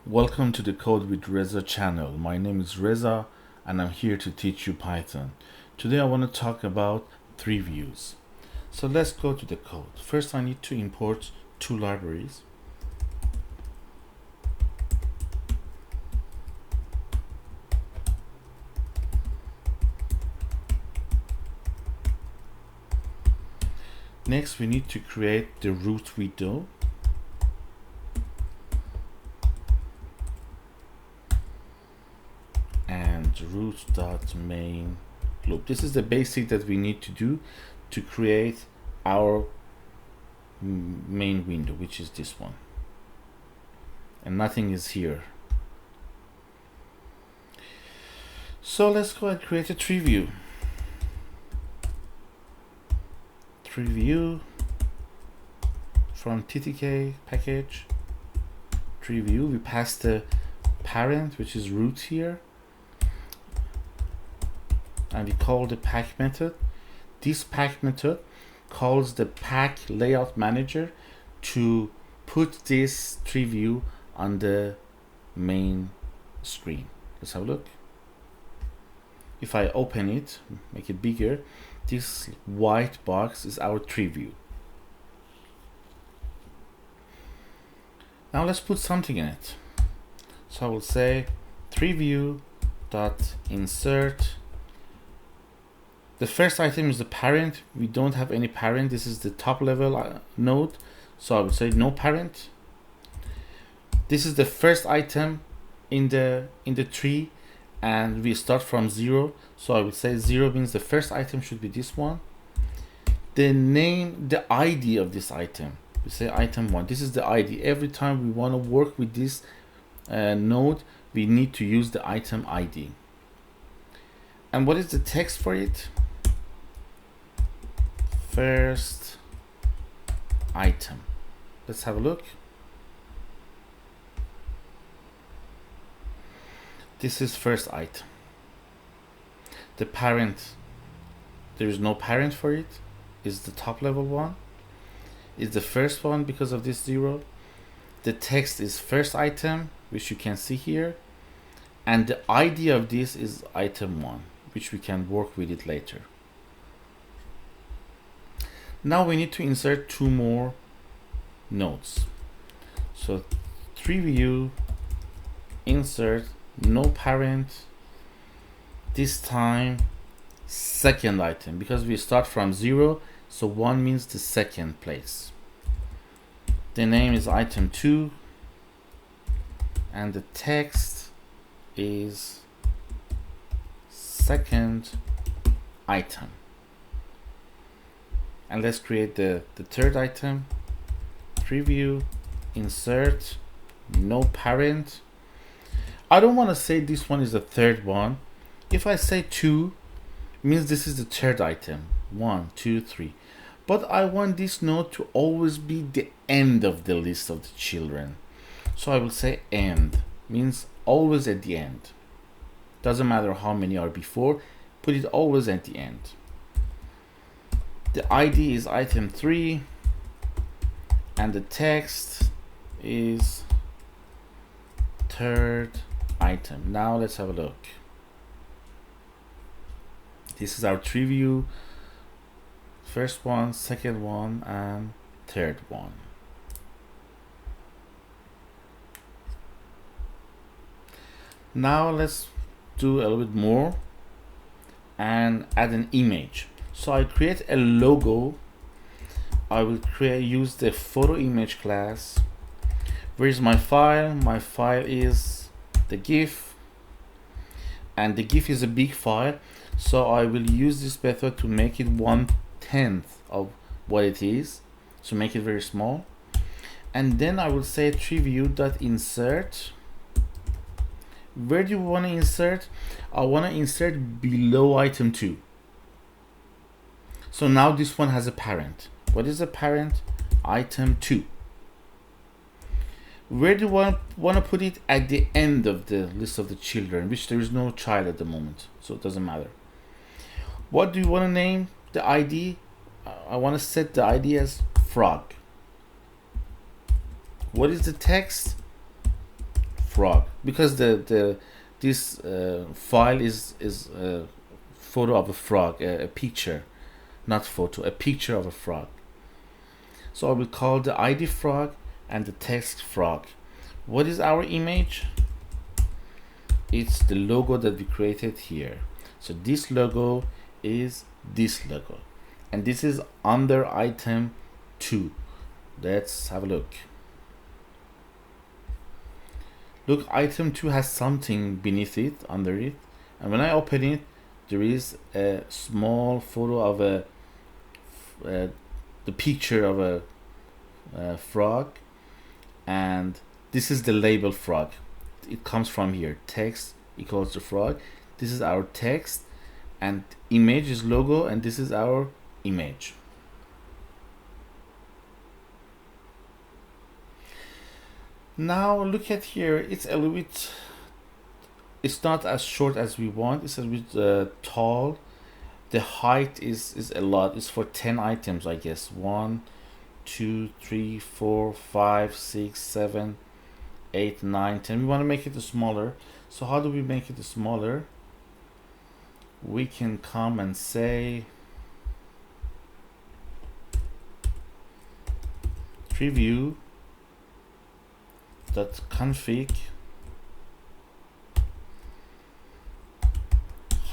Welcome to the Code with Reza channel. My name is Reza and I'm here to teach you Python. Today I want to talk about three views. So let's go to the code. First I need to import two libraries. Next we need to create the root window. And root.main loop. This is the basic that we need to do to create our main window, which is this one, and nothing is here. So let's go and create a Treeview. Treeview from TTK package. Treeview, we pass the parent, which is root here, and we call the pack method. This pack method calls the pack layout manager to put this Treeview on the main screen. Let's have a look. If I open it, make it bigger, this white box is our Treeview. Now let's put something in it. So I will say Treeview.insert. The first item is the parent. We don't have any parent. This is the top level node. So I would say no parent. This is the first item in the tree, and we start from 0. So I would say 0 means the first item should be this one. The name, the ID of this item, we say item 1. This is the ID. Every time we want to work with this node, we need to use the item ID. And what is the text for it? First item. Let's have a look. This is first item. The parent, there is no parent for it, is the top level one, is the first one because of this 0. The text is first item, which you can see here, and the ID of this is item 1, which we can work with it later. Now we need to insert two more nodes. So Treeview insert no parent, this time second item, because we start from 0, so 1 means the second place. The name is item 2 and the text is second item. And let's create the third item. Treeview insert no parent. I don't want to say this one is the third one. If I say 2, means this is the third item. 1, 2, 3. But I want this node to always be the end of the list of the children. So I will say end, means always at the end. Doesn't matter how many are before, put it always at the end. The ID is item 3 and the text is third item. Now let's have a look. This is our Treeview, first one, second one, and third one. Now let's do a little bit more and add an image. So I create a logo. I will use the photo image class. Where is my file? My file is the GIF, and the GIF is a big file, so I will use this method to make it 1/10 of what it is, so make it very small. And then I will say Treeview.insert. Where do you want to insert? I want to insert below item 2. So now this one has a parent. What is the parent? Item 2. Where do you want to put it? At the end of the list of the children, which there is no child at the moment, so it doesn't matter. What do you want to name the ID? I want to set the ID as frog. What is the text? frog, because this file is a photo of a frog, a picture, not photo, a picture of a frog. So I will call the ID frog and the text frog. What is our image? It's the logo that we created here. So this logo is this logo, and this is under item 2. Let's have a look. Look, item 2 has something beneath it, under it, and when I open it, there is a small photo of the picture of a frog, and this is the label frog. It comes from here, text equals to frog. This is our text, and image is logo, and this is our image. Now look at here, it's a little bit, it's not as short as we want, it's a little bit tall. The height is a lot, it's for 10 items, I guess. 1, 2, 3, 4, 5, 6, 7, 8, 9, 10. We want to make it smaller. So how do we make it smaller? We can come and say Treeview .config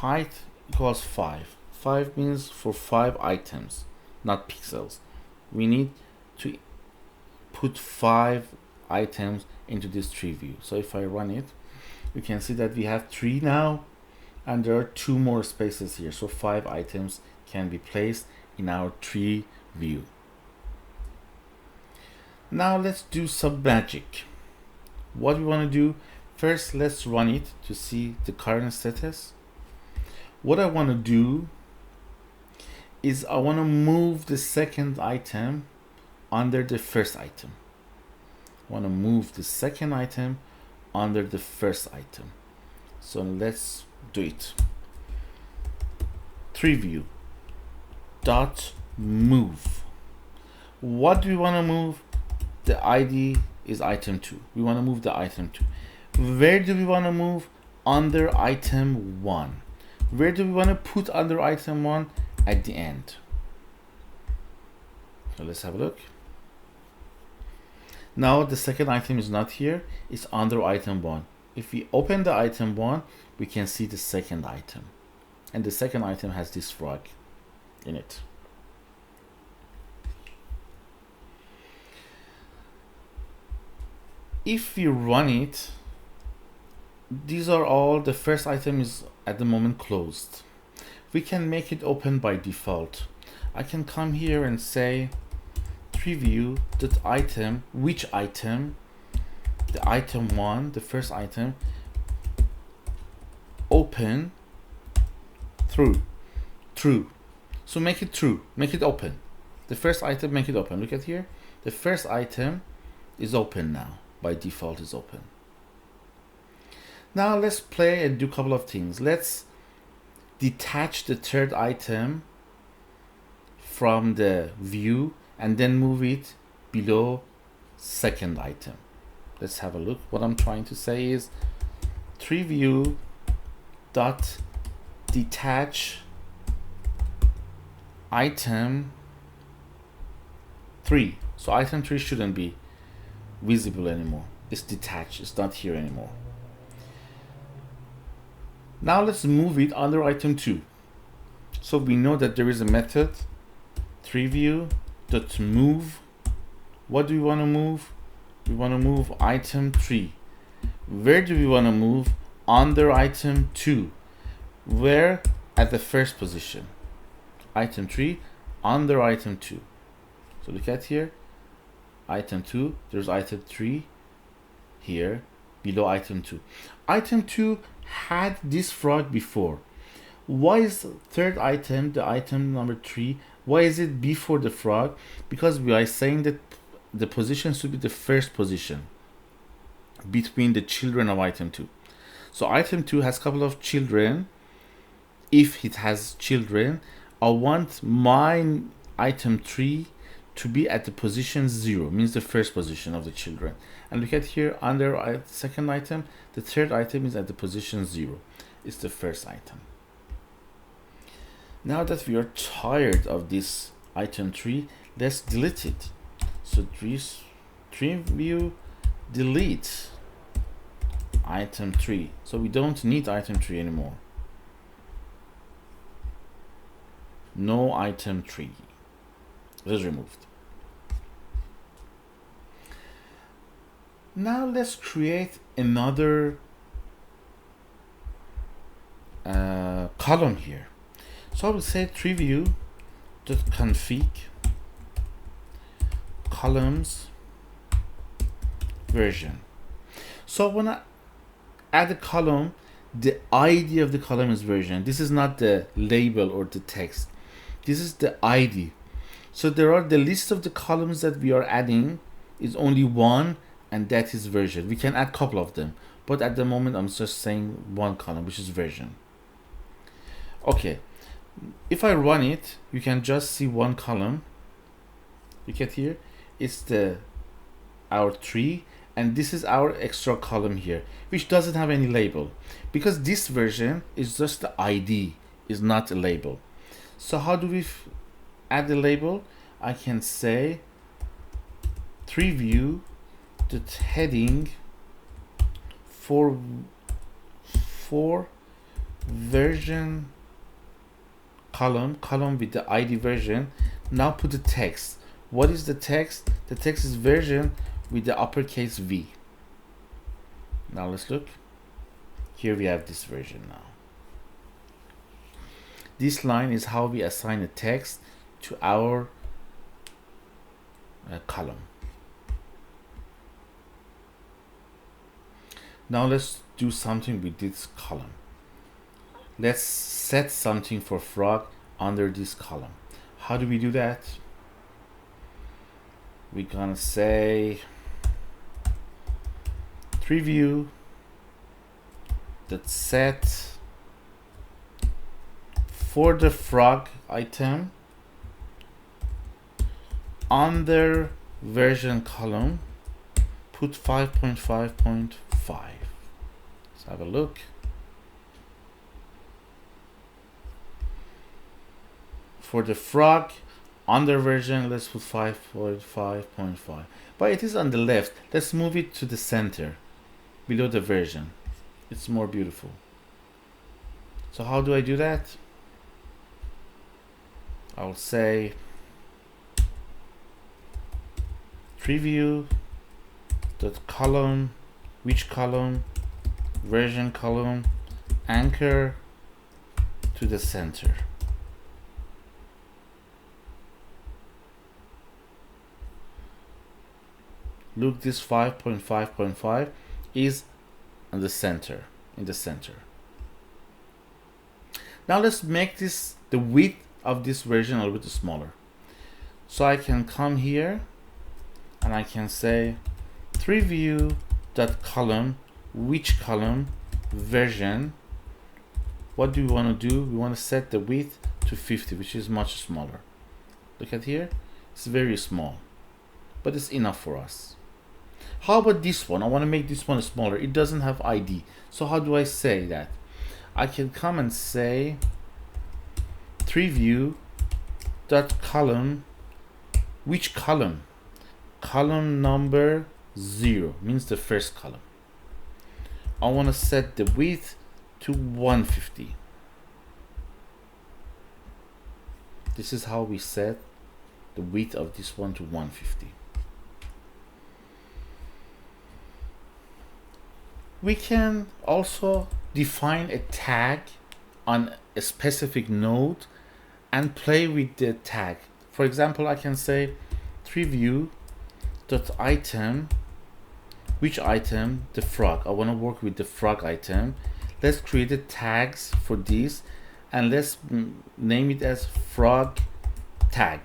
height equals 5. 5 means for 5 items, not pixels. We need to put 5 items into this Treeview. So if I run it, you can see that we have 3 now, and there are 2 more spaces here. So 5 items can be placed in our Treeview. Now let's do some magic. What we want to do, first let's run it to see the current status. What I want to do is I want to move the second item under the first item. I want to move the second item under the first item. So let's do it. Treeview dot move. What do we want to move? The ID is item 2. We want to move the item 2. Where do we want to move? Under item 1. Where do we want to put under item 1? At the end. So let's have a look. Now the second item is not here, it's under item 1. If we open the item 1, we can see the second item, and the second item has this frog in it. If we run it, these are all, the first item is at the moment closed. We can make it open by default. I can come here and say Treeview.item, which item? The item 1, the first item, open through, true. So make it true, make it open. The first item, make it open. Look at here, the first item is open now. By default is open. Now let's play and do a couple of things. Let's detach the third item from the view and then move it below second item. Let's have a look. What I'm trying to say is Treeview dot detach item 3. So item 3 shouldn't be visible anymore. It's detached, it's not here anymore. Now let's move it under item 2. So we know that there is a method Treeview.move. What do we want to move? We want to move item 3. Where do we want to move? Under item 2. Where? At the first position. Item 3 under item 2. So look at here. Item 2, there's item 3 here below item 2. Item 2 had this frog before. Why is the third item, the item number 3, why is it before the frog? Because we are saying that the position should be the first position between the children of item 2. So item 2 has a couple of children. If it has children, I want my item 3 to be at the position 0, means the first position of the children. And look at here under second item, the third item is at the position 0. It's the first item. Now that we are tired of this item 3, let's delete it. So Treeview delete item 3. So we don't need item 3 anymore. No item 3. It is removed. Now let's create another column here. So I will say treeview.config columns version. So when I add a column, the ID of the column is version. This is not the label or the text. This is the ID. So there are the list of the columns that we are adding is only one, and that is version. We can add a couple of them, but at the moment I'm just saying one column, which is version. Okay, if I run it, you can just see one column. Look at here, it's our tree, and this is our extra column here, which doesn't have any label, because this version is just the ID, is not a label. So how do we add the label? I can say Treeview heading for version column with the ID version. Now put the text. What is the text? The text is version with the uppercase V. Now let's look. Here we have this version now. This line is how we assign a text to our column. Now let's do something with this column. Let's set something for frog under this column. How do we do that? We're gonna say Treeview that set for the frog item under version column, put 5.5.5. Let's have a look. For the frog under version, let's put 5.5.5. But it is on the left. Let's move it to the center, below the version. It's more beautiful. So how do I do that? I'll say Treeview dot column, which column, version column, anchor to the center. Look, this 5.5.5 is in the center, Now let's make this the width of this version a little bit smaller. So I can come here and I can say Treeview.column, which column, version. What do we want to do? We want to set the width to 50, which is much smaller. Look at here, it's very small, but it's enough for us. How about this one? I want to make this one smaller. It doesn't have ID. So how do I say that? I can come and say Treeview.column, which column? Column number 0, means the first column. I want to set the width to 150. This is how we set the width of this one to 150. We can also define a tag on a specific node and play with the tag. For example, I can say Treeview.item, which item? The frog. I want to work with the frog item. Let's create the tags for this and let's name it as frog tag.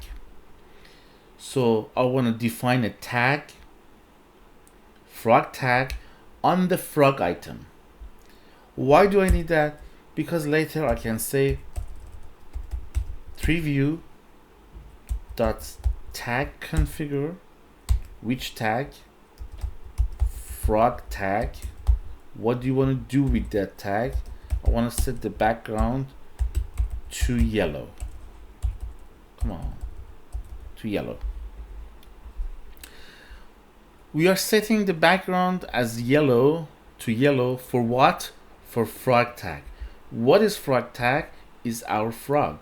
So I want to define a tag, frog tag, on the frog item. Why do I need that? Because later I can say Treeview dot tag configure, which tag, frog tag. What do you want to do with that tag? I want to set the background to yellow. Come on, to yellow. We are setting the background as yellow to yellow for what? For frog tag. What is frog tag? Is our frog.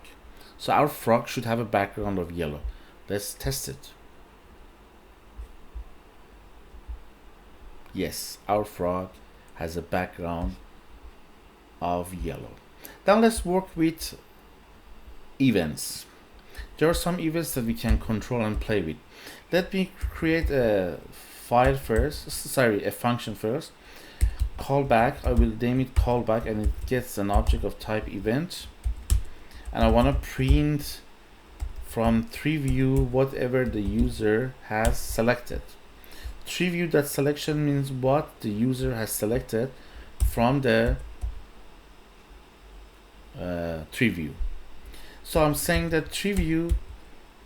So our frog should have a background of yellow. Let's test it. Yes, our frog has a background of yellow. Now let's work with events. There are some events that we can control and play with. Let me create a file first, a function first. Callback, I will name it callback, and it gets an object of type event. And I want to print from Treeview whatever the user has selected. Treeview.selection means what the user has selected from the Treeview. So I'm saying that Treeview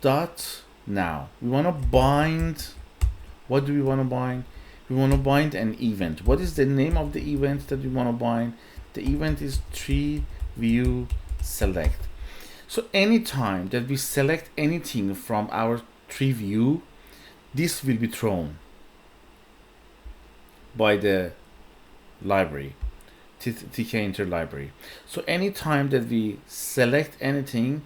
dot now we want to bind. What do we want to bind? We want to bind an event. What is the name of the event that we want to bind? The event is Treeview select. So anytime that we select anything from our Treeview, this will be thrown by the library, tkinter library. So anytime that we select anything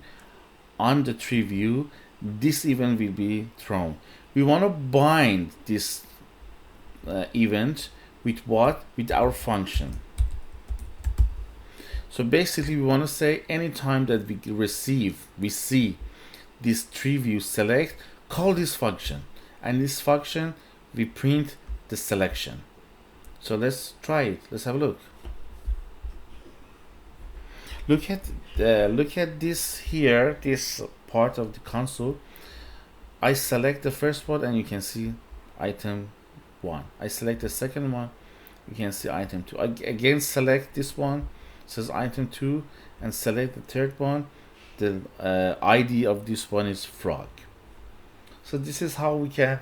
on the Treeview, this event will be thrown. We want to bind this event with what? With our function. So basically we want to say anytime that we see this Treeview select, call this function, and this function we print the selection. So let's try it. Let's have a look. Look at this here, this part of the console. I select the first one and you can see item 1. I select the second one, you can see item 2. Again select this one, says item 2, and select the third one. The ID of this one is frog. So this is how we can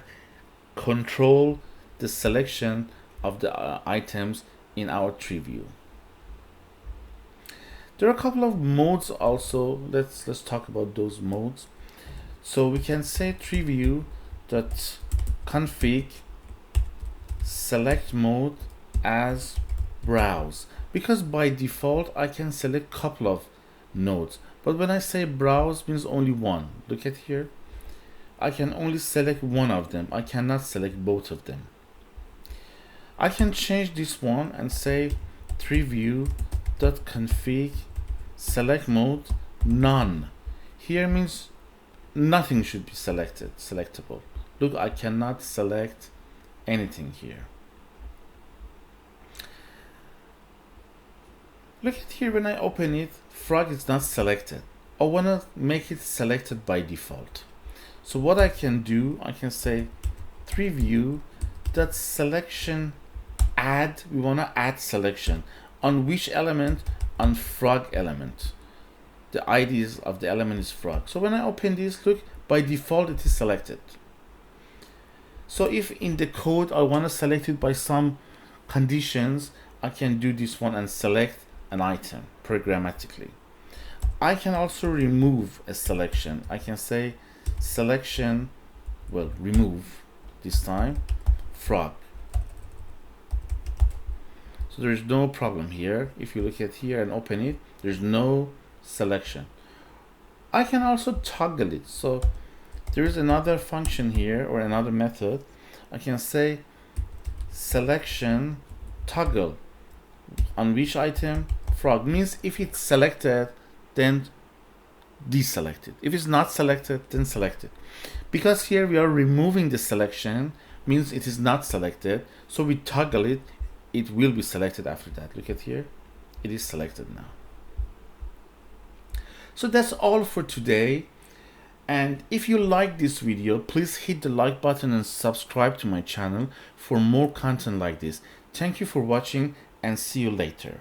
control the selection of the items in our Treeview. There are a couple of modes also. Let's talk about those modes. So we can say Treeview.config select mode as browse, because by default I can select a couple of nodes, but when I say browse means only one. Look at here, I can only select one of them. I cannot select both of them. I can change this one and say Treeview.config select mode none. Here means nothing should be selectable. Look, I cannot select anything here. Look at here, when I open it, frog is not selected. I want to make it selected by default. So what I can do, I can say Treeview.selection add. We want to add selection on which element? On frog element. The ID of the element is frog. So when I open this, look, by default it is selected. So if in the code I want to select it by some conditions, I can do this one and select an item programmatically. I can also remove a selection. I can say selection, well, remove this time frog. So there is no problem here. If you look at here and open it, there's no selection. I can also toggle it. So there is another function here, or another method. I can say selection toggle on which item? Frog. Means if it's selected, then deselected. If it's not selected, then selected. Because here we are removing the selection, means it is not selected. So we toggle it, it will be selected after that. Look at here, it is selected now. So that's all for today. And if you like this video, please hit the like button and subscribe to my channel for more content like this. Thank you for watching and see you later.